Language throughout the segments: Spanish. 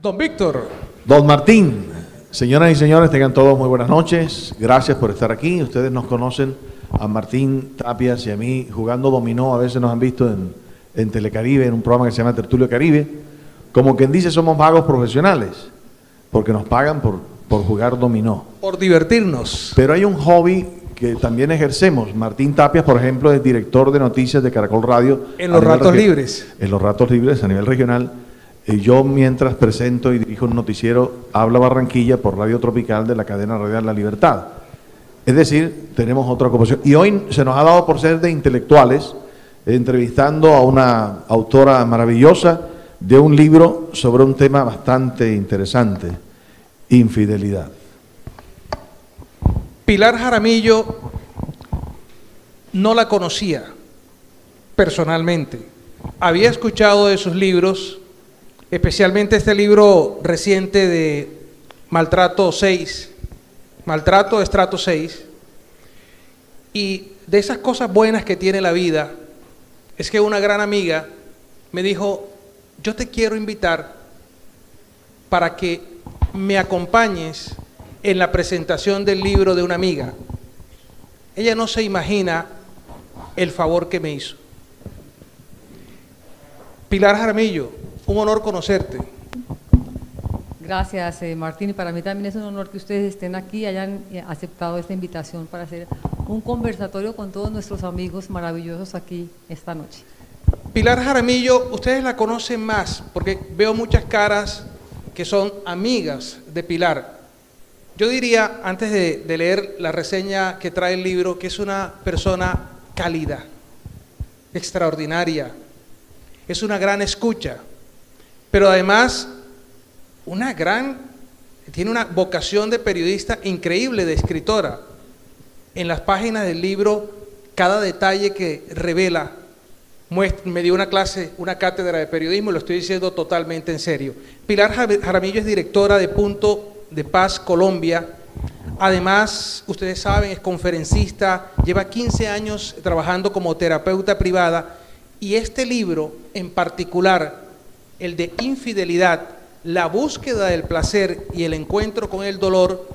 Don Víctor. Don Martín, señoras y señores, tengan todos muy buenas noches. Gracias por estar aquí. Ustedes nos conocen a Martín Tapias y a mí jugando dominó. A veces nos han visto en Telecaribe, en un programa que se llama Tertulio Caribe. Como quien dice, somos magos profesionales, porque nos pagan por jugar dominó. Por divertirnos. Pero hay un hobby que también ejercemos. Martín Tapias, por ejemplo, es director de noticias de Caracol Radio. En los ratos libres. En los ratos libres a nivel regional. Yo mientras presento y dirijo un noticiero Habla Barranquilla por Radio Tropical de la cadena radial La Libertad. Es decir, tenemos otra ocupación. Y hoy se nos ha dado por ser de intelectuales, entrevistando a una autora maravillosa de un libro sobre un tema bastante interesante, infidelidad. Pilar Jaramillo no la conocía personalmente. Había escuchado de sus libros, especialmente este libro reciente de Maltrato 6, Maltrato de Estrato 6, y de esas cosas buenas que tiene la vida, es que una gran amiga me dijo, yo te quiero invitar para que me acompañes en la presentación del libro de una amiga. Ella no se imagina el favor que me hizo. Pilar Jaramillo, un honor conocerte. Gracias, Martín. Y para mí también es un honor que ustedes estén aquí y hayan aceptado esta invitación para hacer un conversatorio con todos nuestros amigos maravillosos aquí esta noche. Pilar Jaramillo, ustedes la conocen más porque veo muchas caras que son amigas de Pilar. Yo diría, antes de leer la reseña que trae el libro, que es una persona cálida, extraordinaria, es una gran escucha, pero además tiene una vocación de periodista increíble, de escritora. En las páginas del libro, cada detalle que revela, me dio una clase, una cátedra de periodismo, y lo estoy diciendo totalmente en serio. Pilar Jaramillo es directora de Punto de Paz Colombia. Además, ustedes saben, es conferencista, lleva 15 años trabajando como terapeuta privada, y este libro en particular, el de Infidelidad, la búsqueda del placer y el encuentro con el dolor,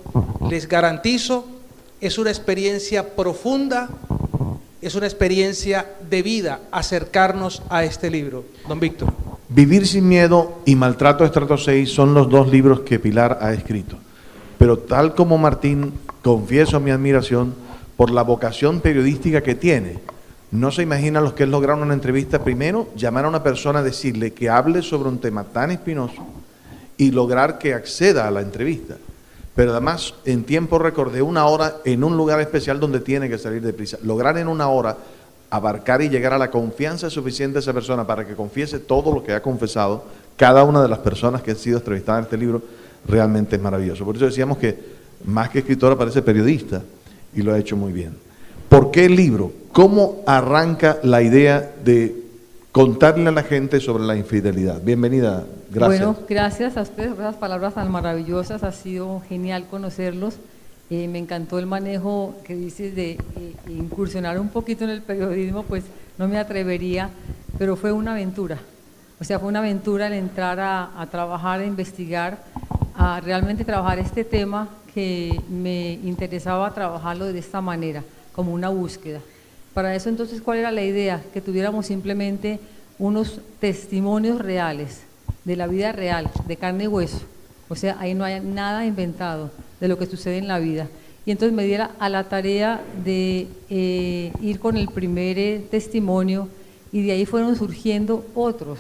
les garantizo, es una experiencia profunda, es una experiencia de vida acercarnos a este libro. Don Víctor. Vivir sin miedo y Maltrato de Estrato 6 son los dos libros que Pilar ha escrito. Pero tal como Martín, confieso mi admiración por la vocación periodística que tiene. No se imagina lo que es lograr una entrevista. Primero, llamar a una persona, decirle que hable sobre un tema tan espinoso y lograr que acceda a la entrevista. Pero además, en tiempo récord de 1 hora, en un lugar especial donde tiene que salir deprisa. Lograr en 1 hora abarcar y llegar a la confianza suficiente de esa persona para que confiese todo lo que ha confesado cada una de las personas que han sido entrevistadas en este libro, realmente es maravilloso. Por eso decíamos que más que escritora parece periodista y lo ha hecho muy bien. ¿Por qué el libro? ¿Cómo arranca la idea de contarle a la gente sobre la infidelidad? Bienvenida, gracias. Bueno, gracias a ustedes por esas palabras tan maravillosas, ha sido genial conocerlos. Me encantó el manejo que dices de incursionar un poquito en el periodismo, pues no me atrevería, pero fue una aventura. O sea, fue una aventura el entrar a trabajar, a investigar, a realmente trabajar este tema que me interesaba trabajarlo de esta manera, como una búsqueda. Para eso entonces, ¿cuál era la idea? Que tuviéramos simplemente unos testimonios reales, de la vida real, de carne y hueso. O sea, ahí no hay nada inventado de lo que sucede en la vida. Y entonces me diera a la tarea de ir con el primer testimonio, y de ahí fueron surgiendo otros.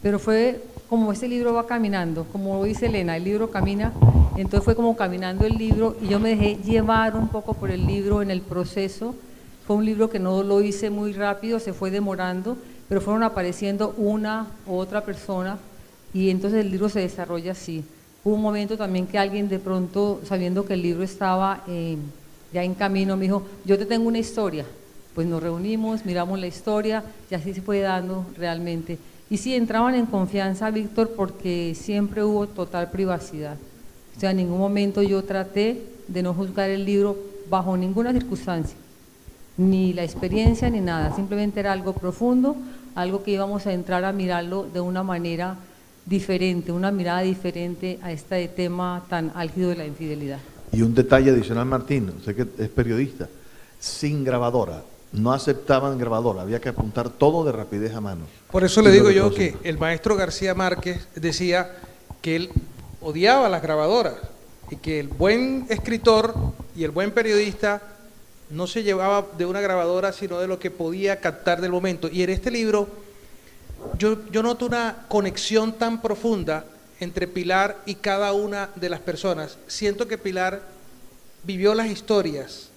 Pero fue como este libro va caminando, como dice Elena, el libro camina, entonces fue como caminando el libro, y yo me dejé llevar un poco por el libro en el proceso. Fue un libro que no lo hice muy rápido, se fue demorando, pero fueron apareciendo una u otra persona, y entonces el libro se desarrolla así. Hubo un momento también que alguien de pronto, sabiendo que el libro estaba ya en camino, me dijo, yo te tengo una historia. Pues nos reunimos, miramos la historia, y así se fue dando realmente. Y sí, entraban en confianza, Víctor, porque siempre hubo total privacidad. O sea, en ningún momento yo traté de no juzgar el libro bajo ninguna circunstancia, ni la experiencia ni nada, simplemente era algo profundo, algo que íbamos a entrar a mirarlo de una manera diferente, una mirada diferente a este tema tan álgido de la infidelidad. Y un detalle adicional, Martín, usted que es periodista, sin grabadora, no aceptaban grabadora, había que apuntar todo de rapidez a mano. Por eso le digo yo que el maestro García Márquez decía que él odiaba las grabadoras y que el buen escritor y el buen periodista no se llevaba de una grabadora, sino de lo que podía captar del momento. Y en este libro yo noto una conexión tan profunda entre Pilar y cada una de las personas. Siento que Pilar vivió las historias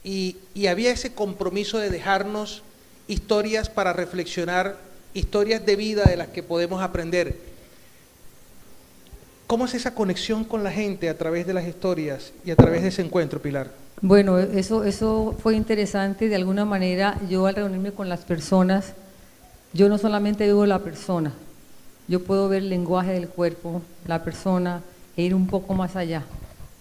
y había ese compromiso de dejarnos historias para reflexionar, historias de vida de las que podemos aprender. ¿Cómo es esa conexión con la gente a través de las historias y a través de ese encuentro, Pilar? Bueno, eso fue interesante. De alguna manera, yo al reunirme con las personas, yo no solamente veo la persona, yo puedo ver el lenguaje del cuerpo, la persona, e ir un poco más allá.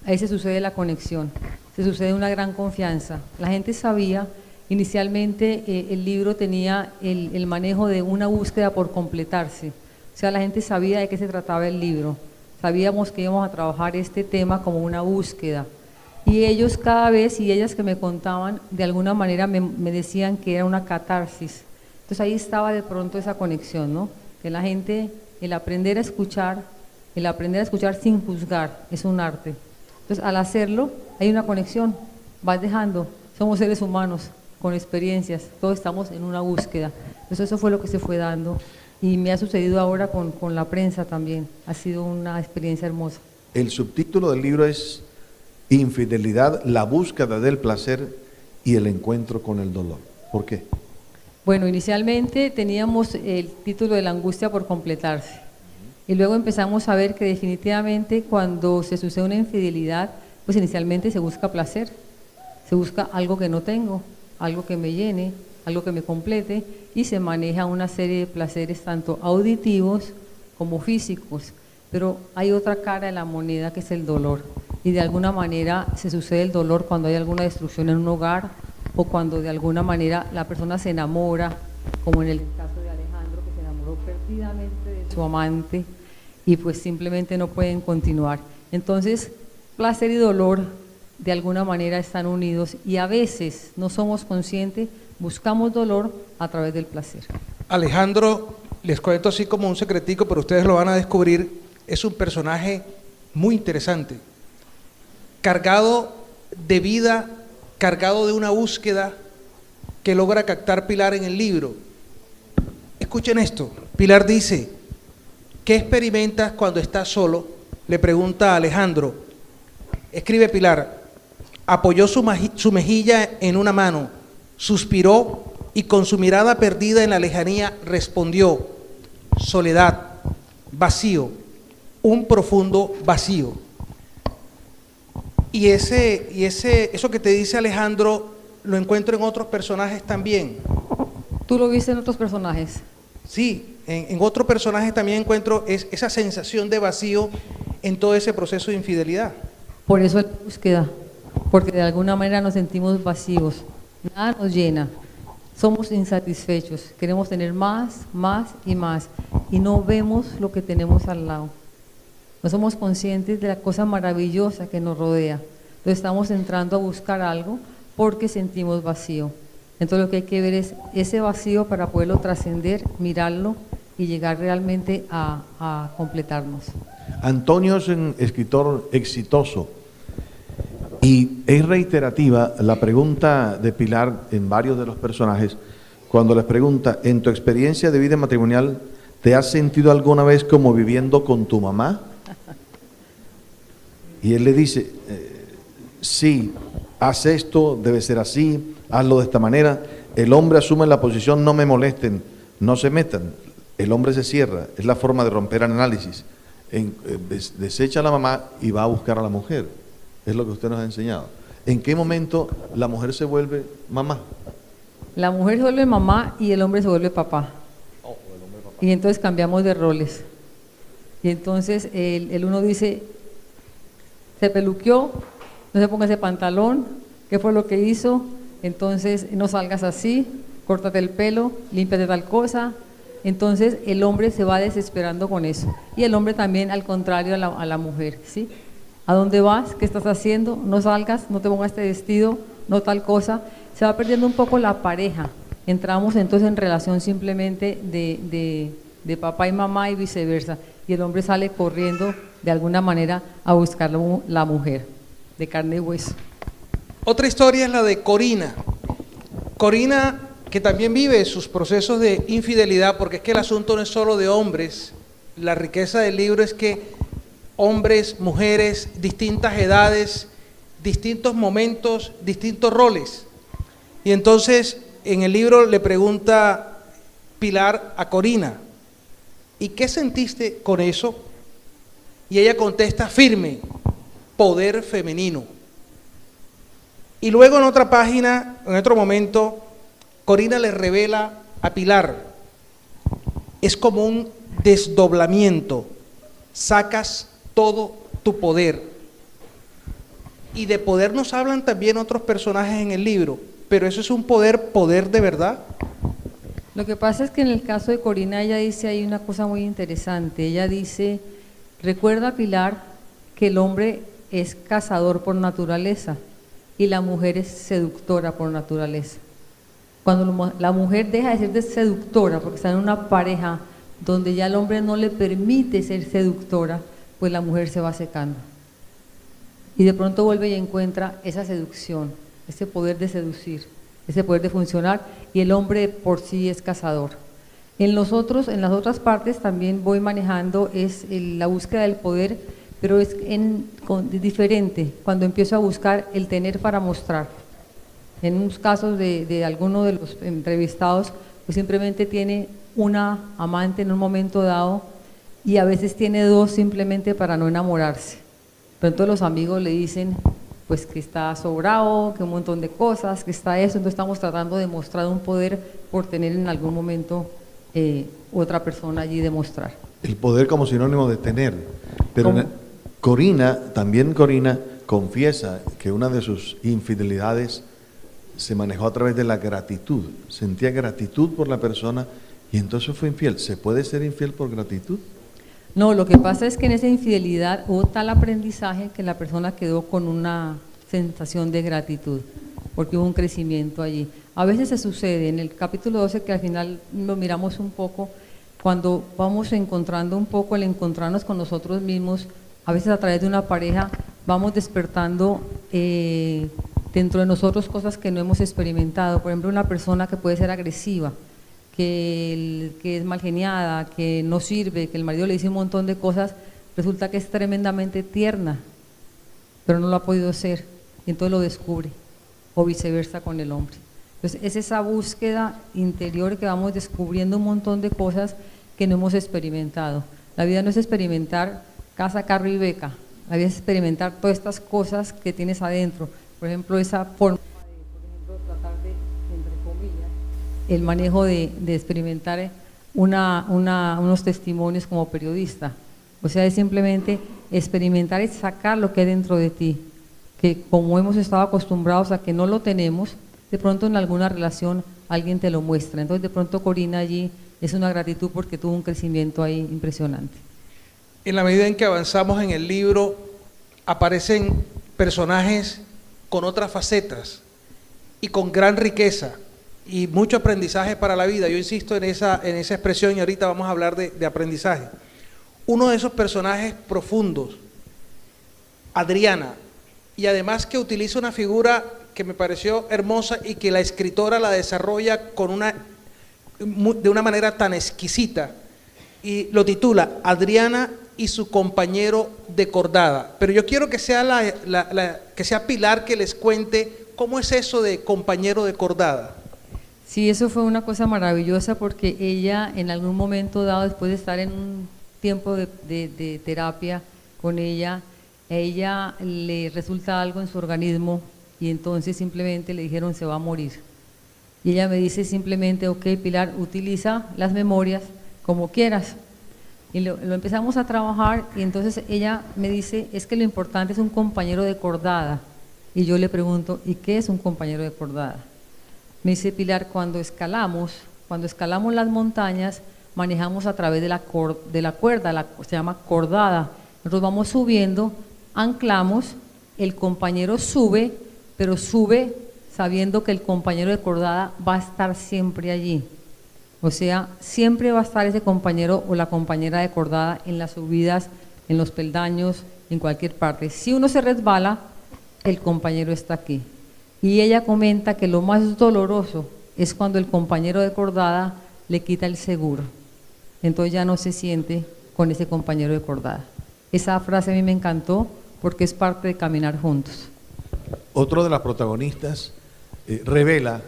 Ahí se sucede la conexión, se sucede una gran confianza. La gente sabía, inicialmente el libro tenía el manejo de una búsqueda por completarse. O sea, la gente sabía de qué se trataba el libro. Sabíamos que íbamos a trabajar este tema como una búsqueda. Y ellos cada vez, y ellas que me contaban, de alguna manera me decían que era una catarsis. Entonces ahí estaba de pronto esa conexión, ¿no? Que la gente, el aprender a escuchar sin juzgar, es un arte. Entonces al hacerlo, hay una conexión, vas dejando, somos seres humanos, con experiencias, todos estamos en una búsqueda. Entonces eso fue lo que se fue dando. Y me ha sucedido ahora con la prensa también, ha sido una experiencia hermosa. El subtítulo del libro es Infidelidad, la búsqueda del placer y el encuentro con el dolor. ¿Por qué? Bueno, inicialmente teníamos el título de la angustia por completarse y luego empezamos a ver que definitivamente cuando se sucede una infidelidad, pues inicialmente se busca placer, se busca algo que no tengo, algo que me llene, algo que me complete y se maneja una serie de placeres tanto auditivos como físicos, pero hay otra cara de la moneda que es el dolor y de alguna manera se sucede el dolor cuando hay alguna destrucción en un hogar o cuando de alguna manera la persona se enamora, como en el caso de Alejandro, que se enamoró perdidamente de su amante y pues simplemente no pueden continuar. Entonces, placer y dolor de alguna manera están unidos y a veces no somos conscientes, buscamos dolor a través del placer. Alejandro, les cuento así como un secretico, pero ustedes lo van a descubrir, es un personaje muy interesante, cargado de vida, cargado de una búsqueda que logra captar Pilar en el libro. Escuchen esto, Pilar dice, ¿qué experimentas cuando estás solo? Le pregunta a Alejandro. Escribe Pilar, apoyó su mejilla en una mano, suspiró y con su mirada perdida en la lejanía respondió, soledad, vacío, un profundo vacío. Y eso que te dice Alejandro lo encuentro en otros personajes también. ¿Tú lo viste en otros personajes? Sí, en otros personajes también encuentro esa sensación de vacío en todo ese proceso de infidelidad. Por eso es la búsqueda, porque de alguna manera nos sentimos vacíos, nada nos llena, somos insatisfechos, queremos tener más, más y más, y no vemos lo que tenemos al lado. No somos conscientes de la cosa maravillosa que nos rodea. Entonces estamos entrando a buscar algo porque sentimos vacío. Entonces lo que hay que ver es ese vacío para poderlo trascender, mirarlo y llegar realmente a completarnos. Antonio es un escritor exitoso y es reiterativa la pregunta de Pilar en varios de los personajes cuando les pregunta, en tu experiencia de vida matrimonial, ¿te has sentido alguna vez como viviendo con tu mamá? Y él le dice, sí, haz esto, debe ser así, hazlo de esta manera. El hombre asume la posición, no me molesten, no se metan. El hombre se cierra, es la forma de romper análisis. Desecha a la mamá y va a buscar a la mujer. Es lo que usted nos ha enseñado. ¿En qué momento la mujer se vuelve mamá? La mujer se vuelve mamá y el hombre se vuelve papá. Y entonces cambiamos de roles. Y entonces el uno dice, se peluqueó, no se ponga ese pantalón, ¿qué fue lo que hizo? Entonces no salgas así, córtate el pelo, límpiate tal cosa, Entonces el hombre se va desesperando con eso, y el hombre también al contrario a la mujer, ¿sí? ¿A dónde vas? ¿Qué estás haciendo? No salgas, no te pongas este vestido, no tal cosa. Se va perdiendo un poco la pareja. Entramos entonces en relación simplemente de papá y mamá y viceversa. Y el hombre sale corriendo de alguna manera a buscar la mujer de carne y hueso. Otra historia es la de Corina. Corina, que también vive sus procesos de infidelidad, porque es que el asunto no es solo de hombres. La riqueza del libro es que hombres, mujeres, distintas edades, distintos momentos, distintos roles. Y entonces en el libro le pregunta Pilar a Corina, ¿y qué sentiste con eso? Y ella contesta firme, poder femenino. Y luego en otra página, en otro momento, Corina le revela a Pilar, es como un desdoblamiento, sacas todo tu poder. Y de poder nos hablan también otros personajes en el libro, pero eso es un poder de verdad. Lo que pasa es que en el caso de Corina ella dice ahí una cosa muy interesante. Ella dice, recuerda, Pilar, que el hombre es cazador por naturaleza y la mujer es seductora por naturaleza. Cuando la mujer deja de ser seductora porque está en una pareja donde ya el hombre no le permite ser seductora, pues la mujer se va secando. Y de pronto vuelve y encuentra esa seducción, ese poder de seducir, ese poder de funcionar, y el hombre por sí es cazador. En las otras partes también voy manejando la búsqueda del poder, pero es diferente cuando empiezo a buscar el tener para mostrar. En unos casos de alguno de los entrevistados, pues simplemente tiene una amante en un momento dado, y a veces tiene dos simplemente para no enamorarse. Pero entonces los amigos le dicen pues que está sobrado, que un montón de cosas, que está eso. Entonces estamos tratando de mostrar un poder por tener en algún momento otra persona allí demostrar. El poder como sinónimo de tener. Pero Corina confiesa que una de sus infidelidades se manejó a través de la gratitud. Sentía gratitud por la persona y entonces fue infiel. ¿Se puede ser infiel por gratitud? No, lo que pasa es que en esa infidelidad hubo tal aprendizaje que la persona quedó con una sensación de gratitud, porque hubo un crecimiento allí. A veces se sucede, en el capítulo 12, que al final lo miramos un poco, cuando vamos encontrando un poco el encontrarnos con nosotros mismos, a veces a través de una pareja vamos despertando dentro de nosotros cosas que no hemos experimentado. Por ejemplo, una persona que puede ser agresiva, que es mal geniada, que no sirve, que el marido le dice un montón de cosas, resulta que es tremendamente tierna, pero no lo ha podido ser, y entonces lo descubre, o viceversa con el hombre. Entonces es esa búsqueda interior que vamos descubriendo un montón de cosas que no hemos experimentado. La vida no es experimentar casa, carro y beca, la vida es experimentar todas estas cosas que tienes adentro. Por ejemplo, esa forma el manejo de experimentar unos testimonios como periodista. O sea, es simplemente experimentar y sacar lo que hay dentro de ti, que como hemos estado acostumbrados a que no lo tenemos, de pronto en alguna relación alguien te lo muestra. Entonces de pronto Corina allí es una gratitud porque tuvo un crecimiento ahí impresionante. En la medida en que avanzamos en el libro, aparecen personajes con otras facetas y con gran riqueza y mucho aprendizaje para la vida. Yo insisto en esa expresión y ahorita vamos a hablar de aprendizaje. Uno de esos personajes profundos, Adriana, y además que utiliza una figura que me pareció hermosa y que la escritora la desarrolla de una manera tan exquisita, y lo titula Adriana y su compañero de cordada. Pero yo quiero que sea que sea Pilar que les cuente cómo es eso de compañero de cordada. Sí, eso fue una cosa maravillosa porque ella en algún momento dado, después de estar en un tiempo de terapia con ella, a ella le resulta algo en su organismo y entonces simplemente le dijeron se va a morir. Y ella me dice simplemente, ok, Pilar, utiliza las memorias como quieras. Y lo empezamos a trabajar y entonces ella me dice, es que lo importante es un compañero de cordada. Y yo le pregunto, ¿y qué es un compañero de cordada? Me dice Pilar, cuando escalamos las montañas, manejamos a través de la cuerda, se llama cordada. Nosotros vamos subiendo, anclamos, el compañero sube, pero sube sabiendo que el compañero de cordada va a estar siempre allí. O sea, siempre va a estar ese compañero o la compañera de cordada en las subidas, en los peldaños, en cualquier parte. Si uno se resbala, el compañero está aquí. Y ella comenta que lo más doloroso es cuando el compañero de cordada le quita el seguro. Entonces ya no se siente con ese compañero de cordada. Esa frase a mí me encantó porque es parte de caminar juntos. Otro de las protagonistas revela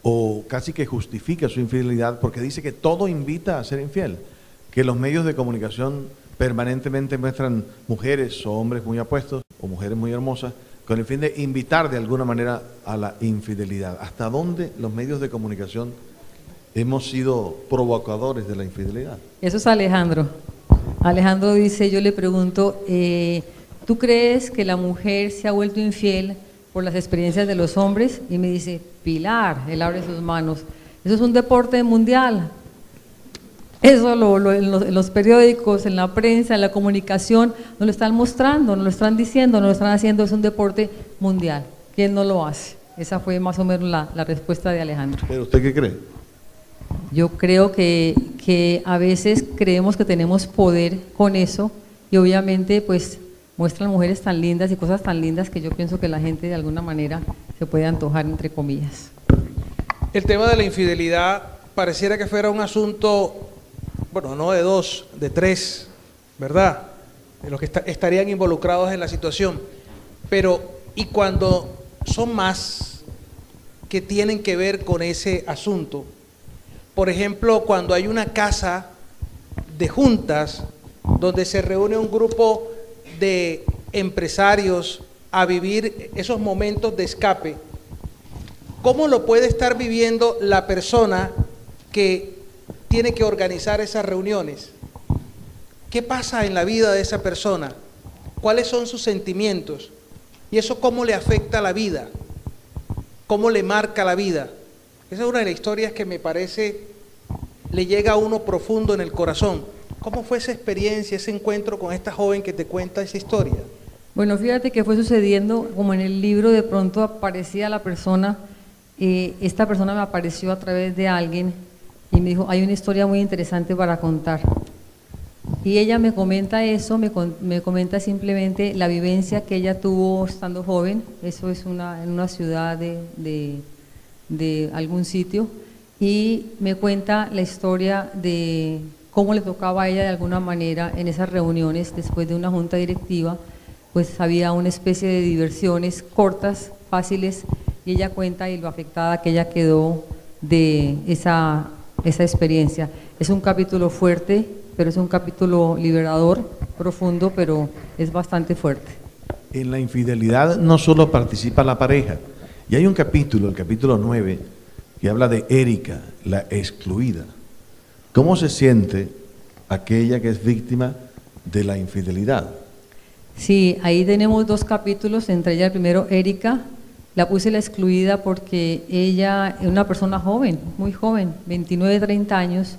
o casi que justifica su infidelidad porque dice que todo invita a ser infiel, que los medios de comunicación permanentemente muestran mujeres o hombres muy apuestos o mujeres muy hermosas con el fin de invitar de alguna manera a la infidelidad. ¿Hasta dónde los medios de comunicación hemos sido provocadores de la infidelidad? Eso es Alejandro. Alejandro dice, yo le pregunto, ¿tú crees que la mujer se ha vuelto infiel por las experiencias de los hombres? Y me dice, Pilar, él abre sus manos, eso es un deporte mundial. Eso en los periódicos, en la prensa, en la comunicación, nos lo están mostrando, nos lo están diciendo, nos lo están haciendo, es un deporte mundial. ¿Quién no lo hace? Esa fue más o menos la respuesta de Alejandro. ¿Pero usted qué cree? Yo creo que a veces creemos que tenemos poder con eso y obviamente pues muestran mujeres tan lindas y cosas tan lindas que yo pienso que la gente de alguna manera se puede antojar, entre comillas. El tema de la infidelidad pareciera que fuera un asunto, bueno, no de dos, de tres, ¿verdad? De los que estarían involucrados en la situación. Pero, y cuando son más que tienen que ver con ese asunto, por ejemplo, cuando hay una casa de juntas donde se reúne un grupo de empresarios a vivir esos momentos de escape, ¿cómo lo puede estar viviendo la persona que tiene que organizar esas reuniones? ¿Qué pasa en la vida de esa persona? ¿Cuáles son sus sentimientos? ¿Y eso cómo le afecta a la vida? ¿Cómo le marca la vida? Esa es una de las historias que me parece le llega a uno profundo en el corazón. ¿Cómo fue esa experiencia, ese encuentro con esta joven que te cuenta esa historia? Bueno, fíjate que fue sucediendo, como en el libro de pronto aparecía la persona, esta persona me apareció a través de alguien y me dijo, hay una historia muy interesante para contar. Y ella me comenta eso, me comenta simplemente la vivencia que ella tuvo estando joven, eso es en una ciudad de algún sitio, y me cuenta la historia de cómo le tocaba a ella de alguna manera en esas reuniones después de una junta directiva, pues había una especie de diversiones cortas, fáciles, y ella cuenta y lo afectada que ella quedó de esa experiencia. Es un capítulo fuerte, pero es un capítulo liberador, profundo, pero es bastante fuerte. En la infidelidad no solo participa la pareja, y hay un capítulo, el capítulo 9, que habla de Erika, la excluida. ¿Cómo se siente aquella que es víctima de la infidelidad? Sí, ahí tenemos dos capítulos, entre ellas el primero, Erika, la puse la excluida porque ella es una persona joven, muy joven, 29, 30 años,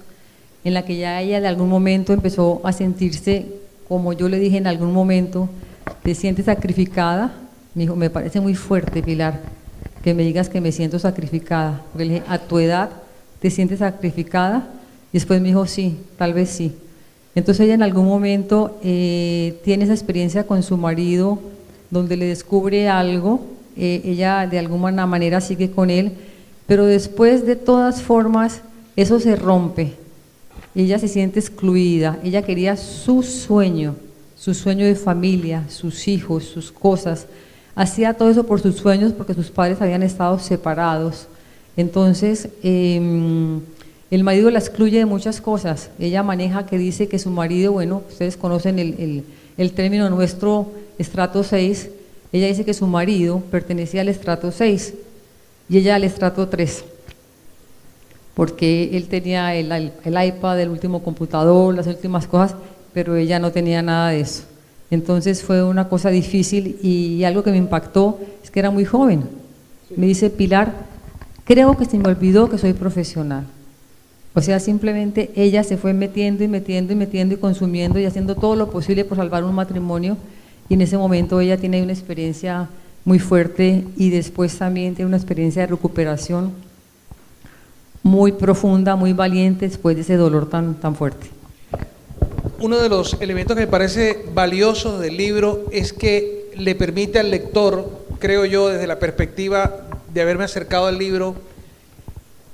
en la que ya ella de algún momento empezó a sentirse, como yo le dije en algún momento, te sientes sacrificada. Me dijo, me parece muy fuerte, Pilar, que me digas que me siento sacrificada. Porque le dije, a tu edad te sientes sacrificada. Y después me dijo, sí, tal vez sí. Entonces ella en algún momento tiene esa experiencia con su marido, donde le descubre algo, ella de alguna manera sigue con él, pero después de todas formas eso se rompe. Ella se siente excluida, ella quería su sueño de familia, sus hijos, sus cosas. Hacía todo eso por sus sueños porque sus padres habían estado separados. Entonces, el marido la excluye de muchas cosas. Ella maneja que dice que su marido, bueno, ustedes conocen el término nuestro, estrato 6, ella dice que su marido pertenecía al estrato 6 y ella al estrato 3, porque él tenía el iPad, el último computador, las últimas cosas, pero ella no tenía nada de eso. Entonces fue una cosa difícil y algo que me impactó es que era muy joven. Me dice, Pilar, creo que se me olvidó que soy profesional. O sea, simplemente ella se fue metiendo y metiendo y metiendo y consumiendo y haciendo todo lo posible por salvar un matrimonio, y en ese momento ella tiene una experiencia muy fuerte y después también tiene una experiencia de recuperación muy profunda, muy valiente después de ese dolor tan fuerte. Uno de los elementos que me parece valioso del libro es que le permite al lector, creo yo, desde la perspectiva de haberme acercado al libro,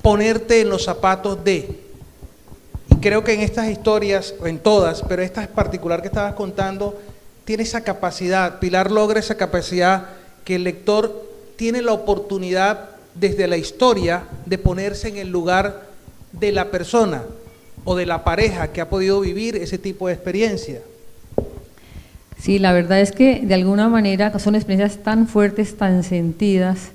ponerte en los zapatos de. Y creo que en estas historias, o en todas, pero esta en particular que estabas contando, tiene esa capacidad, Pilar logra esa capacidad que el lector tiene la oportunidad desde la historia de ponerse en el lugar de la persona o de la pareja que ha podido vivir ese tipo de experiencia. Sí, la verdad es que de alguna manera son experiencias tan fuertes, tan sentidas,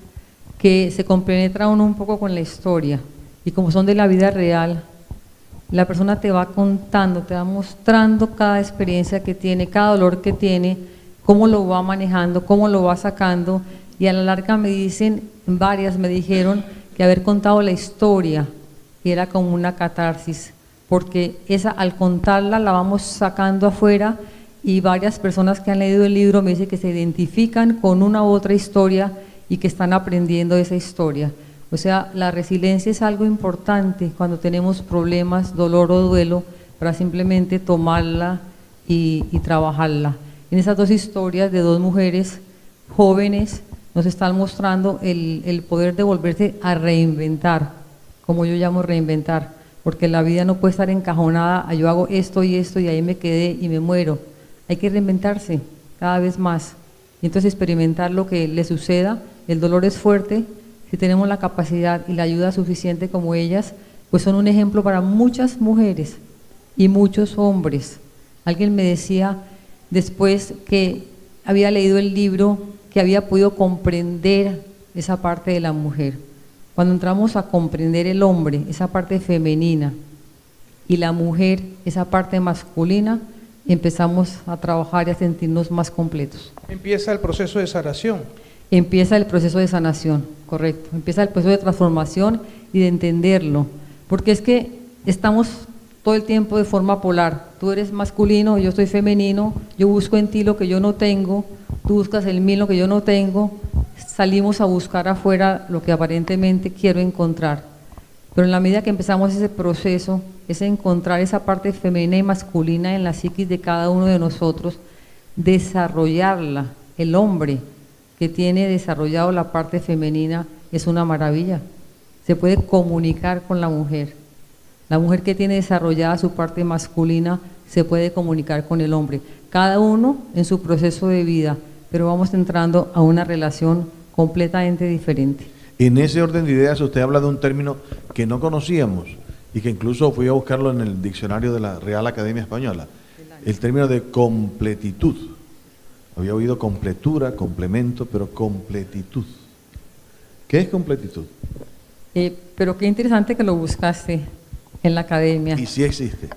que se compenetra uno un poco con la historia, y como son de la vida real, la persona te va contando, te va mostrando cada experiencia que tiene, cada dolor que tiene, cómo lo va manejando, cómo lo va sacando, y a la larga me dijeron que haber contado la historia era como una catarsis, porque esa al contarla la vamos sacando afuera, y varias personas que han leído el libro me dicen que se identifican con una u otra historia y que están aprendiendo esa historia. O sea, la resiliencia es algo importante cuando tenemos problemas, dolor o duelo, para simplemente tomarla y trabajarla. En esas dos historias de dos mujeres jóvenes nos están mostrando el poder de volverse a reinventar, como yo llamo reinventar, porque la vida no puede estar encajonada, yo hago esto y ahí me quedé y me muero. Hay que reinventarse cada vez más, y entonces experimentar lo que le suceda. El dolor es fuerte, si tenemos la capacidad y la ayuda suficiente como ellas, pues son un ejemplo para muchas mujeres y muchos hombres. Alguien me decía después que había leído el libro, que había podido comprender esa parte de la mujer. Cuando entramos a comprender el hombre, esa parte femenina, y la mujer, esa parte masculina, empezamos a trabajar y a sentirnos más completos. Empieza el proceso de sanación. Empieza el proceso de sanación, correcto. Empieza el proceso de transformación y de entenderlo. Porque es que estamos todo el tiempo de forma polar. Tú eres masculino, yo soy femenino, yo busco en ti lo que yo no tengo, tú buscas en mí lo que yo no tengo, salimos a buscar afuera lo que aparentemente quiero encontrar. Pero en la medida que empezamos ese proceso, es encontrar esa parte femenina y masculina en la psiquis de cada uno de nosotros, desarrollarla. El hombre que tiene desarrollado la parte femenina es una maravilla, se puede comunicar con la mujer. La mujer que tiene desarrollada su parte masculina se puede comunicar con el hombre, cada uno en su proceso de vida, pero vamos entrando a una relación completamente diferente. En ese orden de ideas usted habla de un término que no conocíamos y que incluso fui a buscarlo en el diccionario de la Real Academia Española, el término de completitud. Había oído completura, complemento, pero completitud. ¿Qué es completitud? Pero qué interesante que lo buscaste en la academia. Y sí existe.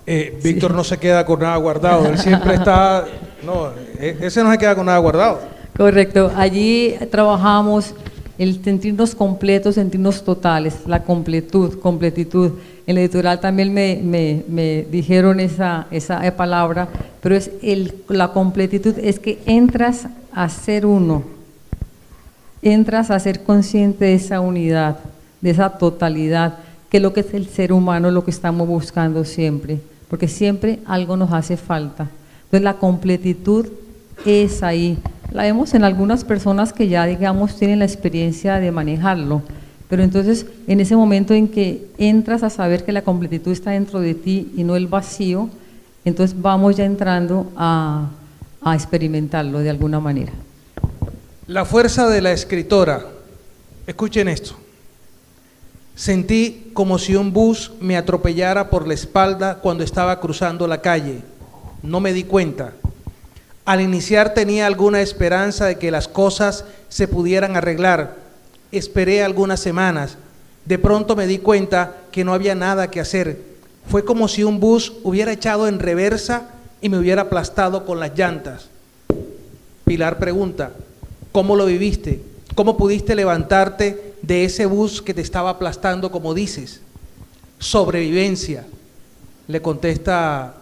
Víctor no se queda con nada guardado, él siempre está... No, ese no se queda con nada guardado. Correcto, allí trabajamos el sentirnos completos, sentirnos totales, la completitud. En la editorial también me dijeron esa palabra, pero es la completitud, es que entras a ser uno, entras a ser consciente de esa unidad, de esa totalidad, que es lo que es el ser humano, lo que estamos buscando siempre, porque siempre algo nos hace falta. Entonces la completitud es ahí. La vemos en algunas personas que ya, digamos, tienen la experiencia de manejarlo, pero entonces en ese momento en que entras a saber que la completitud está dentro de ti y no el vacío, entonces vamos ya entrando a experimentarlo de alguna manera. La fuerza de la escritora, escuchen esto. Sentí como si un bus me atropellara por la espalda cuando estaba cruzando la calle. No me di cuenta. Al iniciar tenía alguna esperanza de que las cosas se pudieran arreglar. Esperé algunas semanas. De pronto me di cuenta que no había nada que hacer. Fue como si un bus hubiera echado en reversa y me hubiera aplastado con las llantas. Pilar pregunta, ¿cómo lo viviste? ¿Cómo pudiste levantarte de ese bus que te estaba aplastando como dices? Sobrevivencia, le contesta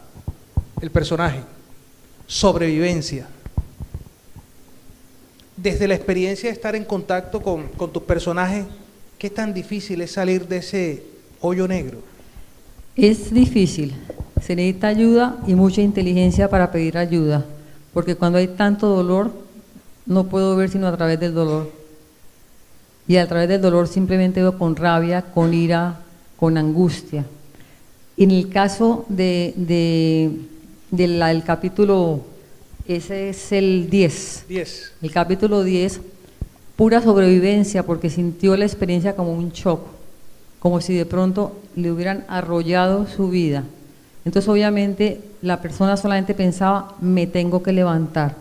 el personaje. Sobrevivencia. Desde la experiencia de estar en contacto con tus personajes, ¿qué tan difícil es salir de ese hoyo negro? Es difícil, se necesita ayuda y mucha inteligencia para pedir ayuda, porque cuando hay tanto dolor, no puedo ver sino a través del dolor. Y a través del dolor simplemente veo con rabia, con ira, con angustia. En el caso del capítulo, ese es el 10. El capítulo 10, pura sobrevivencia, porque sintió la experiencia como un shock, como si de pronto le hubieran arrollado su vida. Entonces obviamente la persona solamente pensaba, me tengo que levantar.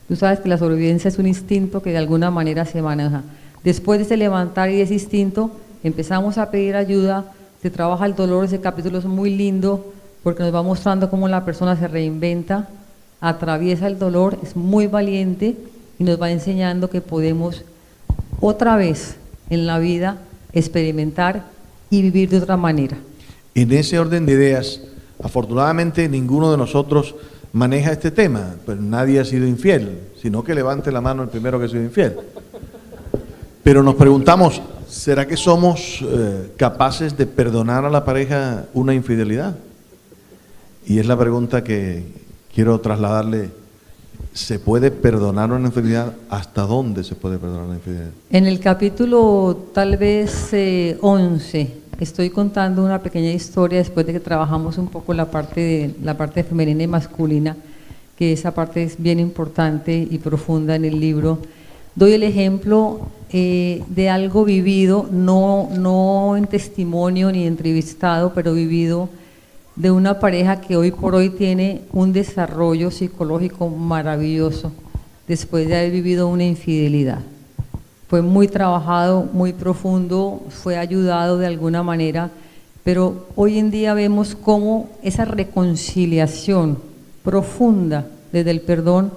Tú sabes que la sobrevivencia es un instinto que de alguna manera se maneja. Después de ese levantar y de ese instinto, empezamos a pedir ayuda, se trabaja el dolor. Ese capítulo es muy lindo porque nos va mostrando cómo la persona se reinventa, atraviesa el dolor, es muy valiente y nos va enseñando que podemos otra vez en la vida experimentar y vivir de otra manera. En ese orden de ideas, afortunadamente ninguno de nosotros maneja este tema, pues nadie ha sido infiel, sino que levante la mano el primero que ha sido infiel. Pero nos preguntamos, ¿será que somos capaces de perdonar a la pareja una infidelidad? Y es la pregunta que quiero trasladarle. ¿Se puede perdonar una infidelidad? ¿Hasta dónde se puede perdonar una infidelidad? En el capítulo tal vez 11, estoy contando una pequeña historia después de que trabajamos un poco la parte femenina y masculina, que esa parte es bien importante y profunda en el libro. Doy el ejemplo de algo vivido, no en testimonio ni entrevistado, pero vivido, de una pareja que hoy por hoy tiene un desarrollo psicológico maravilloso después de haber vivido una infidelidad. Fue muy trabajado, muy profundo, fue ayudado de alguna manera, pero hoy en día vemos cómo esa reconciliación profunda desde el perdón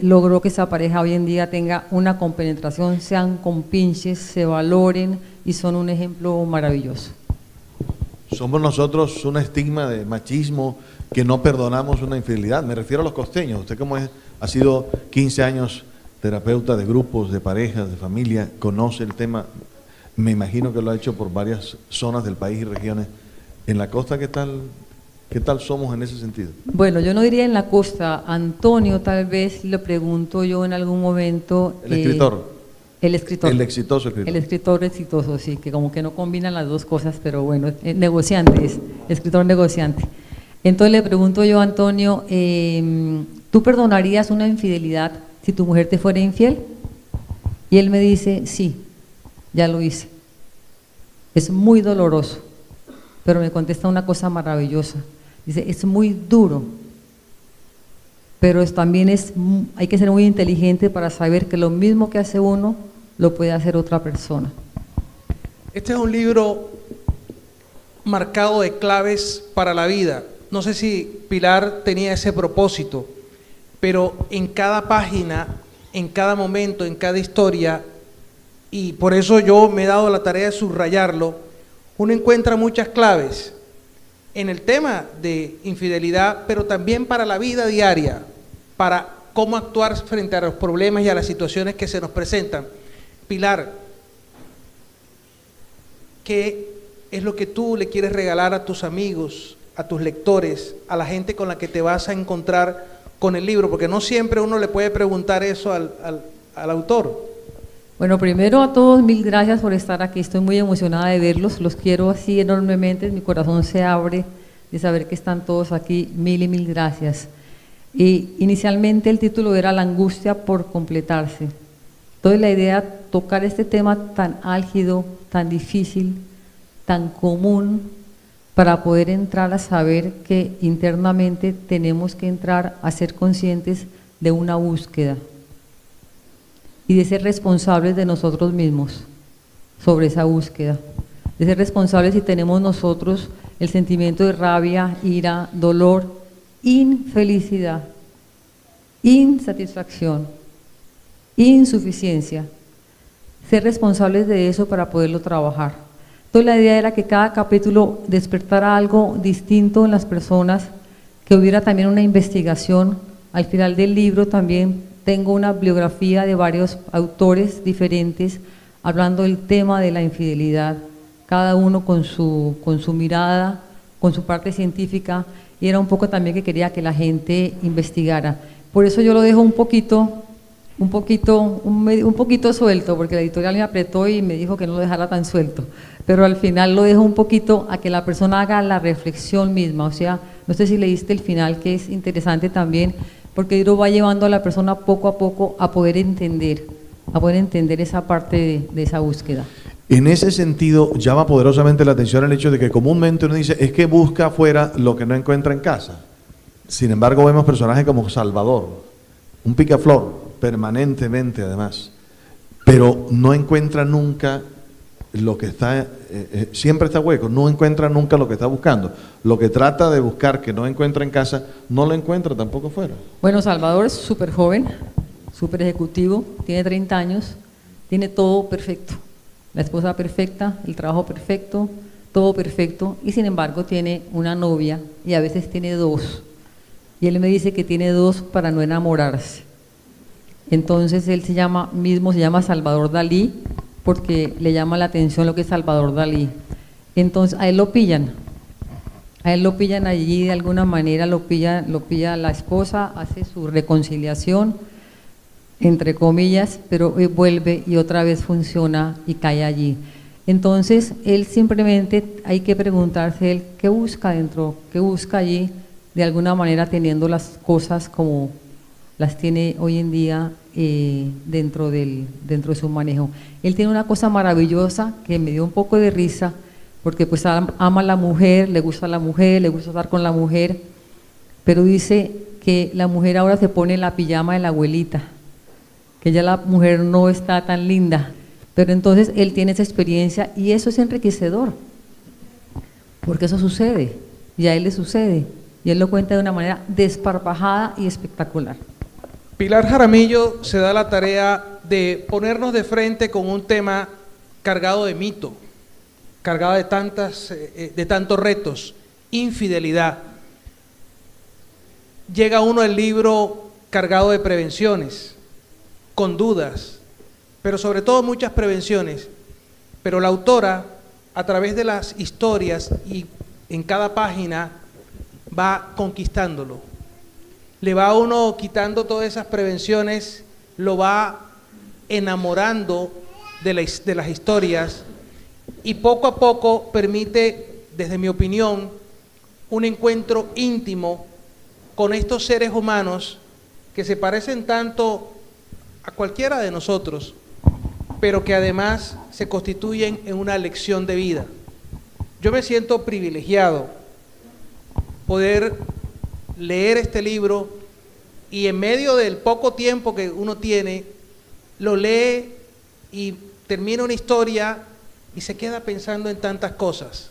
logró que esa pareja hoy en día tenga una compenetración, sean compinches, se valoren y son un ejemplo maravilloso. Somos nosotros un estigma de machismo que no perdonamos una infidelidad. Me refiero a los costeños. Usted como ha sido 15 años terapeuta de grupos, de parejas, de familia, conoce el tema. Me imagino que lo ha hecho por varias zonas del país y regiones. En la costa, ¿qué tal somos en ese sentido? Bueno, yo no diría en la costa. Antonio, tal vez le pregunto yo en algún momento. El escritor. El escritor. El exitoso escritor. El escritor exitoso, sí, que como que no combinan las dos cosas, pero bueno, negociante es, escritor negociante. Entonces le pregunto yo a Antonio, ¿tú perdonarías una infidelidad si tu mujer te fuera infiel? Y él me dice, sí, ya lo hice. Es muy doloroso, pero me contesta una cosa maravillosa. Dice, es muy duro, pero también hay que ser muy inteligente para saber que lo mismo que hace uno, lo puede hacer otra persona. Este es un libro marcado de claves para la vida. No sé si Pilar tenía ese propósito, pero en cada página, en cada momento, en cada historia, y por eso yo me he dado la tarea de subrayarlo, uno encuentra muchas claves en el tema de infidelidad, pero también para la vida diaria, para cómo actuar frente a los problemas y a las situaciones que se nos presentan. Pilar, ¿qué es lo que tú le quieres regalar a tus amigos, a tus lectores, a la gente con la que te vas a encontrar con el libro? Porque no siempre uno le puede preguntar eso al autor. Bueno, primero a todos, mil gracias por estar aquí. Estoy muy emocionada de verlos, los quiero así enormemente, mi corazón se abre de saber que están todos aquí. Mil y mil gracias. Y inicialmente el título era La angustia por completarse. Entonces la idea, tocar este tema tan álgido, tan difícil, tan común, para poder entrar a saber que internamente tenemos que entrar a ser conscientes de una búsqueda y de ser responsables de nosotros mismos sobre esa búsqueda, de ser responsables si tenemos nosotros el sentimiento de rabia, ira, dolor, infelicidad, insatisfacción, insuficiencia, ser responsables de eso para poderlo trabajar. Entonces la idea era que cada capítulo despertara algo distinto en las personas, que hubiera también una investigación. Al final del libro también tengo una bibliografía de varios autores diferentes hablando del tema de la infidelidad, cada uno con su mirada, con su parte científica, y era un poco también que quería que la gente investigara. Por eso yo lo dejo un poquito suelto, porque la editorial me apretó y me dijo que no lo dejara tan suelto, pero al final lo dejo un poquito a que la persona haga la reflexión misma. O sea, no sé si leíste el final, que es interesante también, porque el libro va llevando a la persona poco a poco a poder entender esa parte de esa búsqueda. En ese sentido, llama poderosamente la atención el hecho de que comúnmente uno dice, es que busca afuera lo que no encuentra en casa. Sin embargo, vemos personajes como Salvador, un picaflor, permanentemente además, pero no encuentra nunca lo que está, siempre está hueco, no encuentra nunca lo que está buscando. Lo que trata de buscar que no encuentra en casa, no lo encuentra tampoco fuera. Bueno, Salvador es súper joven, súper ejecutivo, tiene 30 años, tiene todo perfecto. La esposa perfecta, el trabajo perfecto, todo perfecto, y sin embargo tiene una novia y a veces tiene dos. Y él me dice que tiene dos para no enamorarse. Entonces él se llama Salvador Dalí, porque le llama la atención lo que es Salvador Dalí. Entonces a él lo pillan allí de alguna manera, lo pilla la esposa, hace su reconciliación, entre comillas, pero vuelve y otra vez funciona y cae allí. Entonces él simplemente hay que preguntarse él qué busca dentro, qué busca allí, de alguna manera teniendo las cosas como las tiene hoy en día dentro de su manejo. Él tiene una cosa maravillosa que me dio un poco de risa, porque pues ama a la mujer, le gusta estar con la mujer, pero dice que la mujer ahora se pone la pijama de la abuelita, que ya la mujer no está tan linda, pero entonces él tiene esa experiencia y eso es enriquecedor, porque eso sucede, y a él le sucede, y él lo cuenta de una manera desparpajada y espectacular. Pilar Jaramillo se da la tarea de ponernos de frente con un tema cargado de mito, cargado de tantos retos, infidelidad. Llega uno el libro cargado de prevenciones, con dudas, pero sobre todo muchas prevenciones. Pero la autora, a través de las historias y en cada página, va conquistándolo. Le va a uno quitando todas esas prevenciones, lo va enamorando de las historias y poco a poco permite, desde mi opinión, un encuentro íntimo con estos seres humanos que se parecen tanto a cualquiera de nosotros, pero que además se constituyen en una lección de vida. Yo me siento privilegiado poder leer este libro y en medio del poco tiempo que uno tiene, lo lee y termina una historia y se queda pensando en tantas cosas.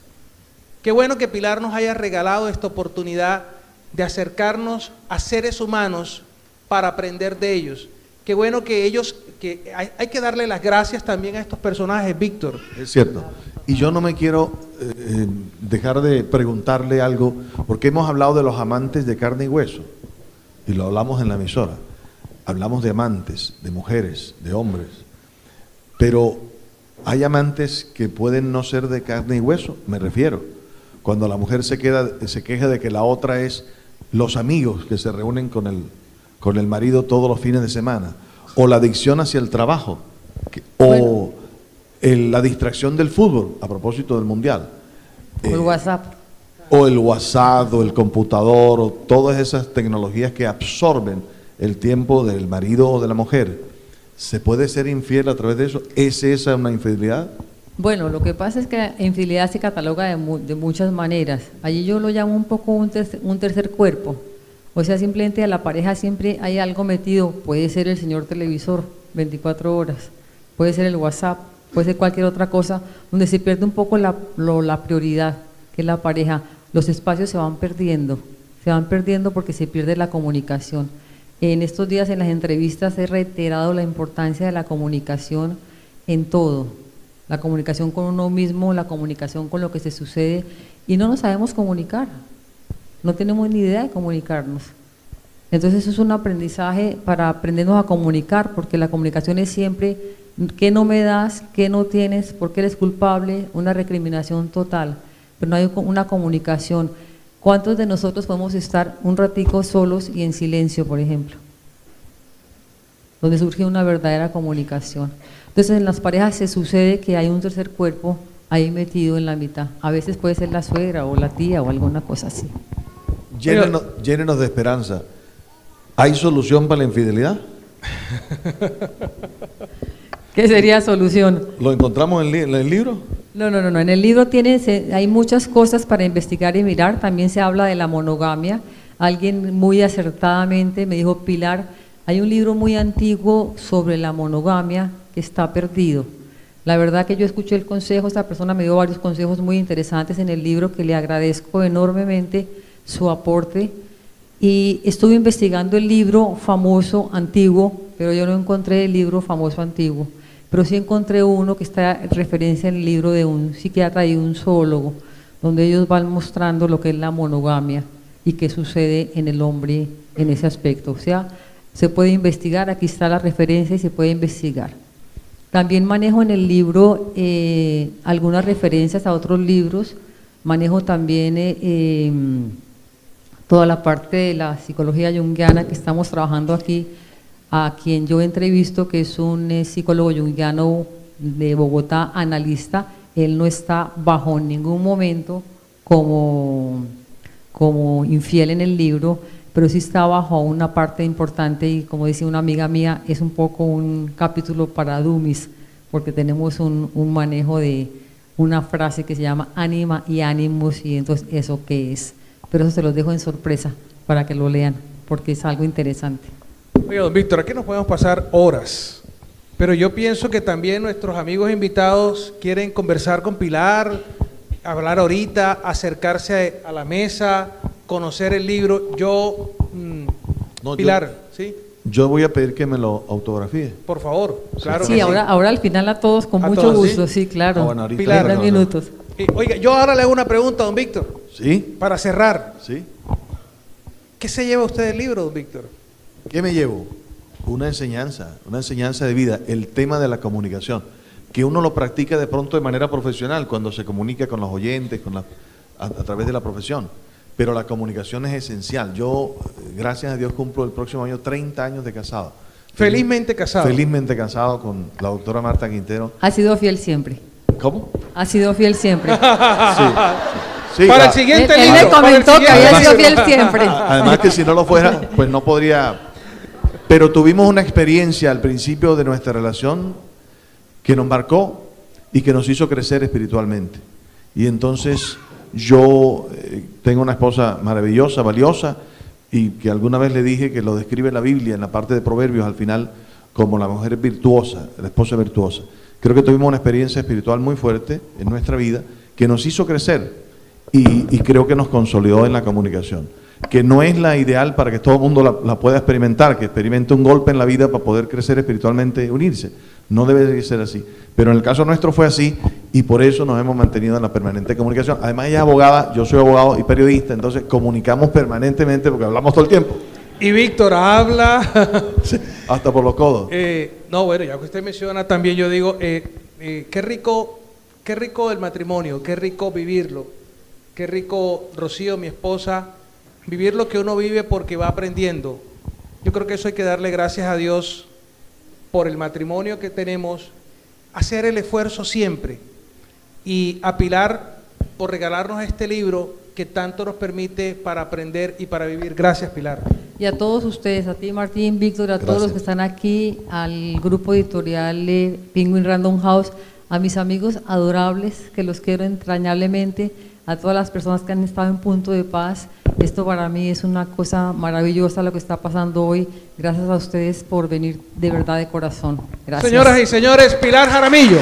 Qué bueno que Pilar nos haya regalado esta oportunidad de acercarnos a seres humanos para aprender de ellos. Qué bueno que hay que darle las gracias también a estos personajes, Víctor. Es cierto. Y yo no me quiero dejar de preguntarle algo, porque hemos hablado de los amantes de carne y hueso, y lo hablamos en la emisora. Hablamos de amantes, de mujeres, de hombres, pero hay amantes que pueden no ser de carne y hueso, me refiero. Cuando la mujer se queja de que la otra es los amigos que se reúnen con el marido todos los fines de semana, o la adicción hacia el trabajo, o la distracción del fútbol, a propósito del mundial. O el WhatsApp. O el WhatsApp, o el computador, o todas esas tecnologías que absorben el tiempo del marido o de la mujer. ¿Se puede ser infiel a través de eso? ¿Es esa una infidelidad? Bueno, lo que pasa es que infidelidad se cataloga de muchas maneras. Allí yo lo llamo un poco un tercer cuerpo. O sea, simplemente a la pareja siempre hay algo metido. Puede ser el señor televisor, 24 horas. Puede ser el WhatsApp, puede ser cualquier otra cosa, donde se pierde un poco la prioridad, que es la pareja. Los espacios se van perdiendo porque se pierde la comunicación. En estos días en las entrevistas he reiterado la importancia de la comunicación en todo, la comunicación con uno mismo, la comunicación con lo que se sucede, y no nos sabemos comunicar, no tenemos ni idea de comunicarnos. Entonces eso es un aprendizaje para aprendernos a comunicar, porque la comunicación es siempre ¿qué no me das? ¿Qué no tienes? ¿Por qué eres culpable? Una recriminación total, pero no hay una comunicación. ¿Cuántos de nosotros podemos estar un ratico solos y en silencio, por ejemplo? Donde surge una verdadera comunicación. Entonces en las parejas se sucede que hay un tercer cuerpo ahí metido en la mitad. A veces puede ser la suegra o la tía o alguna cosa así. Llénenos de esperanza. ¿Hay solución para la infidelidad? ¿Qué sería solución? ¿Lo encontramos en el libro? No. En el libro hay muchas cosas para investigar y mirar. También se habla de la monogamia. Alguien muy acertadamente me dijo, Pilar, hay un libro muy antiguo sobre la monogamia que está perdido. La verdad que yo escuché el consejo, esta persona me dio varios consejos muy interesantes en el libro que le agradezco enormemente su aporte. Y estuve investigando el libro famoso antiguo, pero yo no encontré el libro famoso antiguo, pero sí encontré uno que está en referencia en el libro de un psiquiatra y un zoólogo, donde ellos van mostrando lo que es la monogamia y qué sucede en el hombre en ese aspecto. O sea, se puede investigar, aquí está la referencia y se puede investigar. También manejo en el libro algunas referencias a otros libros, manejo también toda la parte de la psicología junguiana que estamos trabajando aquí, a quien yo entrevisto, que es un psicólogo junguiano de Bogotá, analista. Él no está bajo ningún momento como infiel en el libro, pero sí está bajo una parte importante y, como decía una amiga mía, es un poco un capítulo para dummies, porque tenemos un manejo de una frase que se llama ánima y ánimos, y entonces ¿eso qué es? Pero eso se los dejo en sorpresa para que lo lean, porque es algo interesante. Oiga, don Víctor, aquí nos podemos pasar horas, pero yo pienso que también nuestros amigos invitados quieren conversar con Pilar, hablar ahorita, acercarse a la mesa, conocer el libro. Pilar, ¿sí? Yo voy a pedir que me lo autografíe. Por favor, claro. Sí, que ahora al final a todos con a mucho todos, gusto, ¿sí? sí, claro. Bueno, ahorita Pilar, 30 minutos. Oiga, yo ahora le hago una pregunta, don Víctor. ¿Sí? Para cerrar. ¿Sí? ¿Qué se lleva usted del libro, don Víctor? ¿Qué me llevo? Una enseñanza de vida, el tema de la comunicación, que uno lo practica de pronto de manera profesional, cuando se comunica con los oyentes, a través de la profesión, pero la comunicación es esencial. Yo, gracias a Dios, cumplo el próximo año 30 años de casado. Felizmente casado. Felizmente casado con la doctora Marta Quintero. Ha sido fiel siempre. ¿Cómo? Ha sido fiel siempre. Sí, para el siguiente Él libro. me comentó que había sido fiel siempre. Además que si no lo fuera, pues no podría. Pero tuvimos una experiencia al principio de nuestra relación que nos marcó y que nos hizo crecer espiritualmente. Y entonces yo tengo una esposa maravillosa, valiosa, y que alguna vez le dije que lo describe la Biblia en la parte de Proverbios al final como la mujer virtuosa, la esposa virtuosa. Creo que tuvimos una experiencia espiritual muy fuerte en nuestra vida que nos hizo crecer y creo que nos consolidó en la comunicación, que no es la ideal para que todo el mundo la pueda experimentar, que experimente un golpe en la vida para poder crecer espiritualmente y unirse. No debe de ser así, pero en el caso nuestro fue así y por eso nos hemos mantenido en la permanente comunicación. Además ella es abogada, yo soy abogado y periodista, entonces comunicamos permanentemente porque hablamos todo el tiempo. Y Víctor habla. Hasta por los codos. No, bueno, ya que usted menciona también, yo digo, qué rico el matrimonio, qué rico vivirlo, qué rico, Rocío, mi esposa, vivir lo que uno vive porque va aprendiendo. Yo creo que eso hay que darle gracias a Dios por el matrimonio que tenemos, hacer el esfuerzo siempre, y a Pilar por regalarnos este libro que tanto nos permite para aprender y para vivir. Gracias, Pilar. Y a todos ustedes, a ti Martín, Víctor, a todos los que están aquí, al grupo editorial Penguin Random House, a mis amigos adorables, que los quiero entrañablemente, a todas las personas que han estado en Punto de Paz. Esto para mí es una cosa maravillosa lo que está pasando hoy. Gracias a ustedes por venir de verdad de corazón. Gracias. Señoras y señores, Pilar Jaramillo.